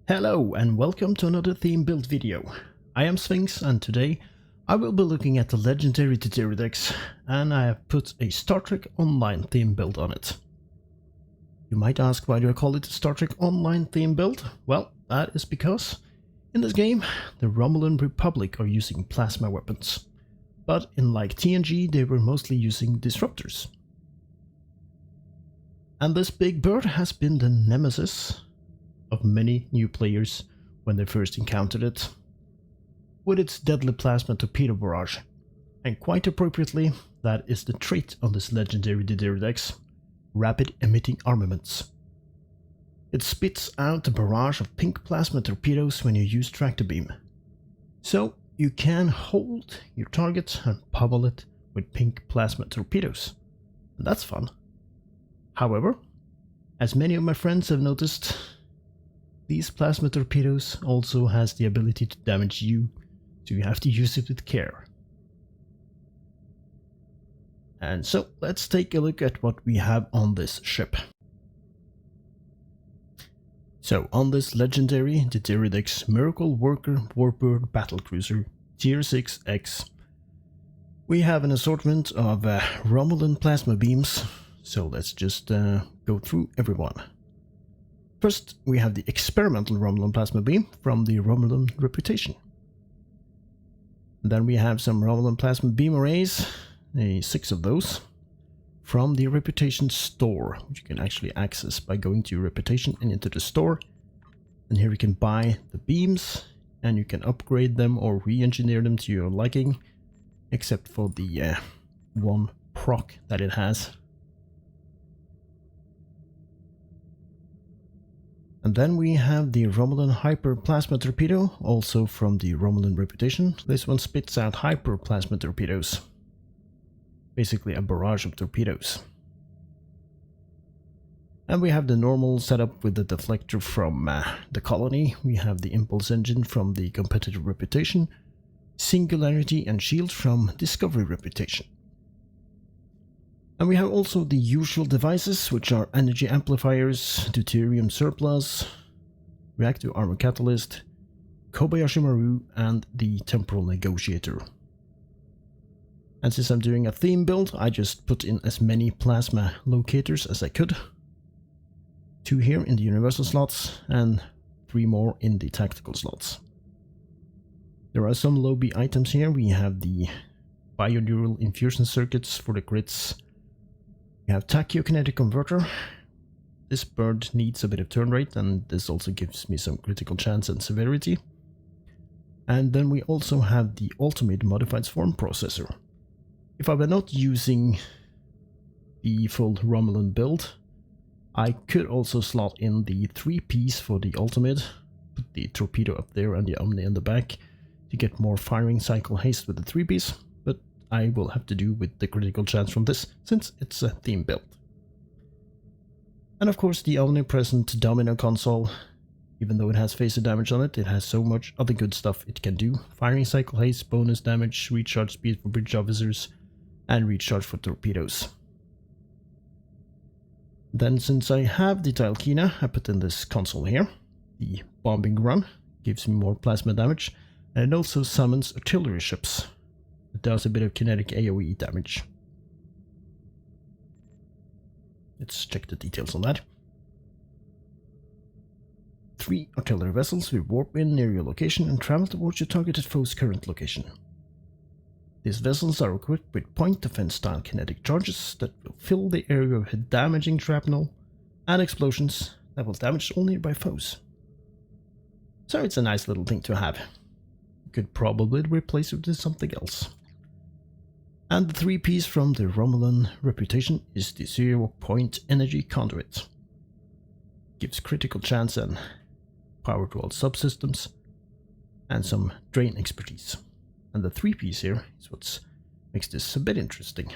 Hello and welcome to another theme build video. I am Sphinx and today I will be looking at the legendary Deuteridex and I have put a Star Trek Online theme build on it. You might ask, why do I call it a Star Trek Online theme build? Well, that is because in this game the Romulan Republic are using plasma weapons, but in like TNG they were mostly using disruptors. And this big bird has been the nemesis of many new players when they first encountered it, with its deadly plasma torpedo barrage. And quite appropriately, that is the trait on this legendary Deuteridex: rapid emitting armaments. It spits out a barrage of pink plasma torpedoes when you use tractor beam. So you can hold your target and pummel it with pink plasma torpedoes. And that's fun. However, as many of my friends have noticed, these plasma torpedoes also has the ability to damage you, so you have to use it with care. And so let's take a look at what we have on this ship. So on this legendary Deuteridex Miracle Worker Warbird Battlecruiser Tier 6X, we have an assortment of Romulan plasma beams, so let's just go through everyone. First, we have the experimental Romulan plasma beam from the Romulan Reputation. Then we have some Romulan plasma beam arrays, 6 of those, from the Reputation store, which you can actually access by going to your Reputation and into the store. And here you can buy the beams, and you can upgrade them or re-engineer them to your liking, except for the one proc that it has. And then we have the Romulan Hyper Plasma Torpedo, also from the Romulan Reputation. This one spits out Hyper Plasma Torpedoes. Basically a barrage of torpedoes. And we have the normal setup with the deflector from the Colony. We have the Impulse Engine from the Competitive Reputation, Singularity and Shield from Discovery Reputation. And we have also the usual devices, which are Energy Amplifiers, Deuterium Surplus, Reactor Armor Catalyst, Kobayashi Maru, and the Temporal Negotiator. And since I'm doing a theme build, I just put in as many plasma locators as I could. 2 here in the universal slots, and 3 more in the tactical slots. There are some low B items here. We have the Biodural Infusion Circuits for the grids. We have Tachyokinetic Converter. This bird needs a bit of turn rate, and this also gives me some critical chance and severity. And then we also have the Ultimate Modified Swarm Processor. If I were not using the full Romulan build, I could also slot in the 3-piece for the Ultimate, put the torpedo up there and the Omni in the back to get more firing cycle haste with the 3-piece. I will have to do with the critical chance from this, since it's a theme build. And of course the omnipresent Domino console, even though it has phaser damage on it, it has so much other good stuff it can do. Firing cycle haste, bonus damage, recharge speed for bridge officers, and recharge for torpedoes. Then since I have the Talkeena, I put in this console here. The bombing run gives me more plasma damage, and it also summons artillery ships. It does a bit of kinetic AoE damage. Let's check the details on that. 3 artillery vessels will warp in near your location and travel towards your targeted foe's current location. These vessels are equipped with point defense style kinetic charges that will fill the area with damaging shrapnel and explosions that will damage all nearby foes. So it's a nice little thing to have. You could probably replace it with something else. And the 3-piece from the Romulan Reputation is the 0-point energy conduit. Gives critical chance and power to all subsystems, and some drain expertise. And the 3-piece here is what makes this a bit interesting.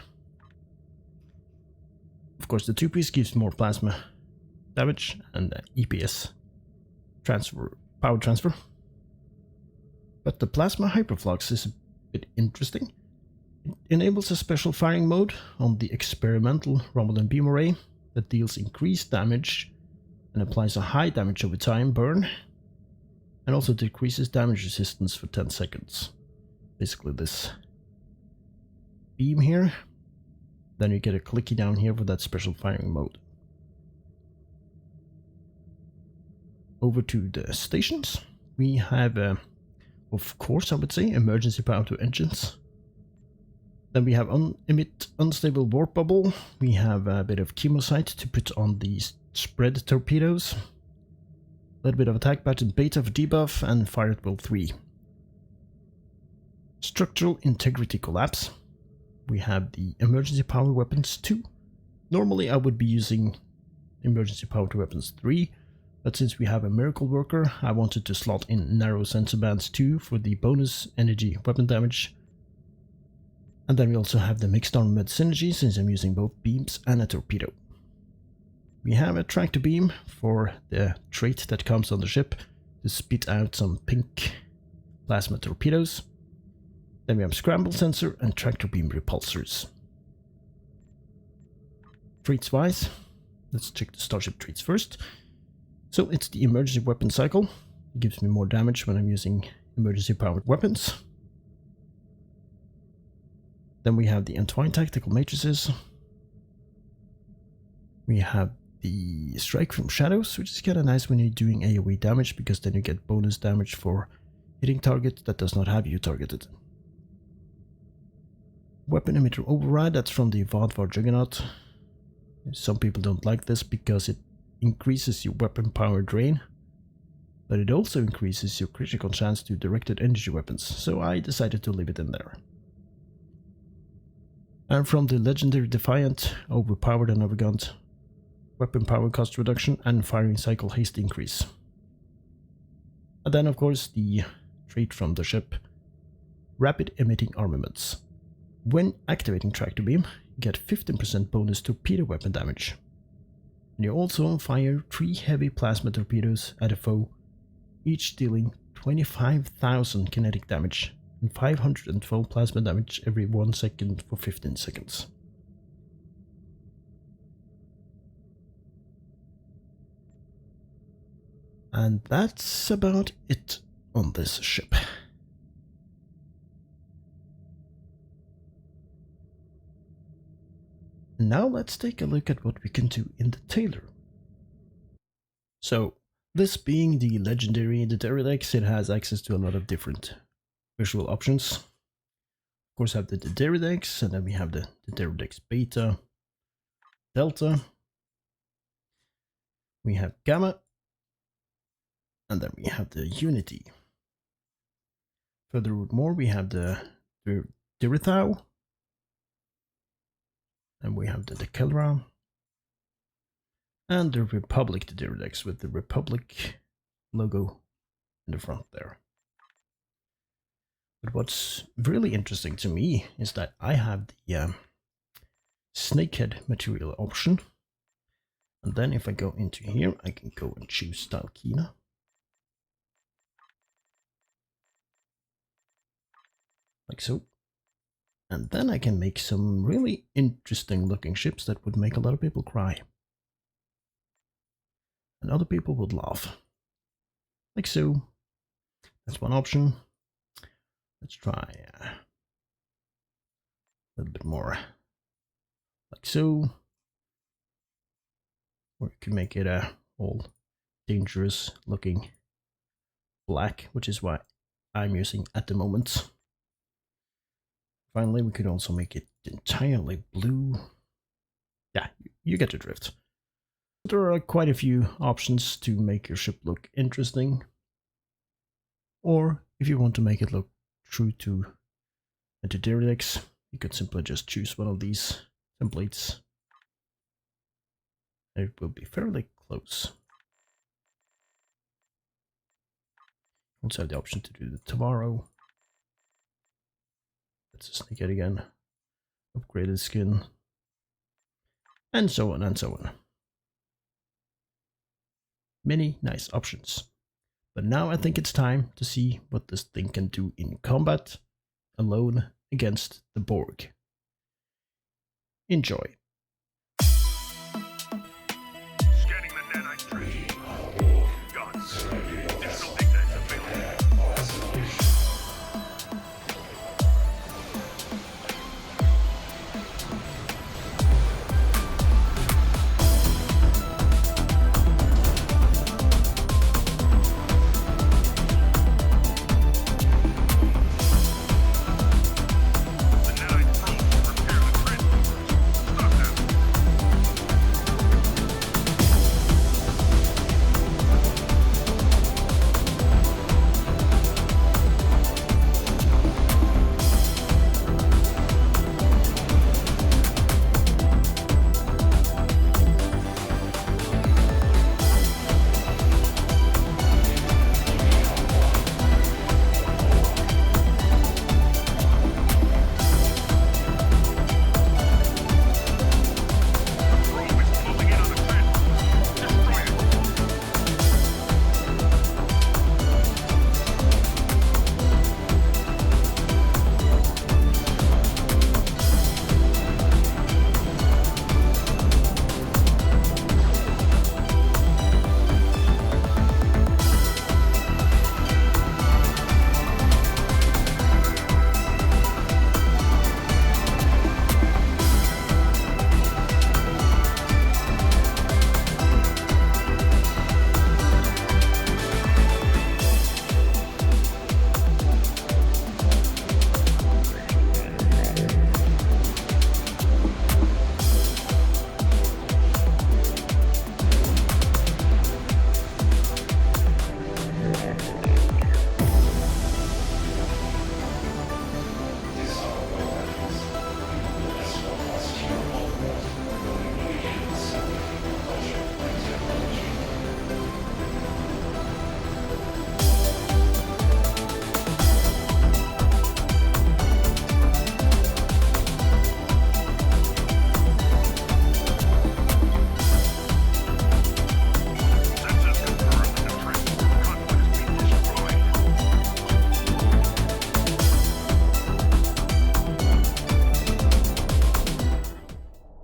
Of course the 2-piece gives more plasma damage and EPS power transfer. But the plasma hyperflux is a bit interesting. It enables a special firing mode on the experimental Romulan beam array that deals increased damage and applies a high damage over time burn and also decreases damage resistance for 10 seconds. Basically this beam here. Then you get a clicky down here for that special firing mode. Over to the stations. We have, of course, I would say, emergency power to engines. Then we have emit unstable warp bubble. We have a bit of chemosite to put on these spread torpedoes. A little bit of attack pattern beta for debuff and fire at will 3. Structural integrity collapse. We have the emergency power weapons 2. Normally I would be using emergency power to weapons 3, but since we have a miracle worker, I wanted to slot in narrow sensor bands 2 for the bonus energy weapon damage. And then we also have the mixed armament synergy, since I'm using both beams and a torpedo. We have a tractor beam for the trait that comes on the ship to spit out some pink plasma torpedoes. Then we have scramble sensor and tractor beam repulsors. Traits wise, let's check the starship traits first. So it's the emergency weapon cycle. It gives me more damage when I'm using emergency powered weapons. Then we have the entwined tactical matrices. We have the strike from shadows, which is kind of nice when you're doing AoE damage, because then you get bonus damage for hitting target that does not have you targeted. Weapon emitter override, that's from the Vadvar Juggernaut. Some people don't like this because it increases your weapon power drain, but it also increases your critical chance to directed energy weapons, so I decided to leave it in there. And from the legendary Defiant, overpowered and overgunned, weapon power cost reduction and firing cycle haste increase. And then of course the trait from the ship, rapid emitting armaments. When activating tractor beam, you get 15% bonus torpedo weapon damage. And you also fire 3 heavy plasma torpedoes at a foe, each dealing 25,000 kinetic damage and 512 plasma damage every 1 second for 15 seconds. And that's about it on this ship. Now let's take a look at what we can do in the Tailor. So, this being the legendary Deuteridex, it has access to a lot of different visual options. Of course, I have the Deuteridex, and then we have the Deuteridex Beta, Delta, we have Gamma, and then we have the Unity. Furthermore, we have the Dirithau, and we have the Dekelra, and the Republic Deuteridex with the Republic logo in the front there. But what's really interesting to me is that I have the Snakehead material option, and then if I go into here, I can go and choose Stalkina. Like so. And then I can make some really interesting looking ships that would make a lot of people cry. And other people would laugh. Like so. That's one option. Let's try a little bit more. Like so. Or you can make it all dangerous looking black, which is what I'm using at the moment. Finally, we could also make it entirely blue. Yeah, you get the drift. There are quite a few options to make your ship look interesting. Or if you want to make it look true to a Deuteridex, you could simply just choose one of these templates. And it will be fairly close. Also have the option to do the Tomorrow. That's a Snakehead again. Upgraded skin. And so on and so on. Many nice options. But now I think it's time to see what this thing can do in combat, alone against the Borg. Enjoy. Scanning the nanite train.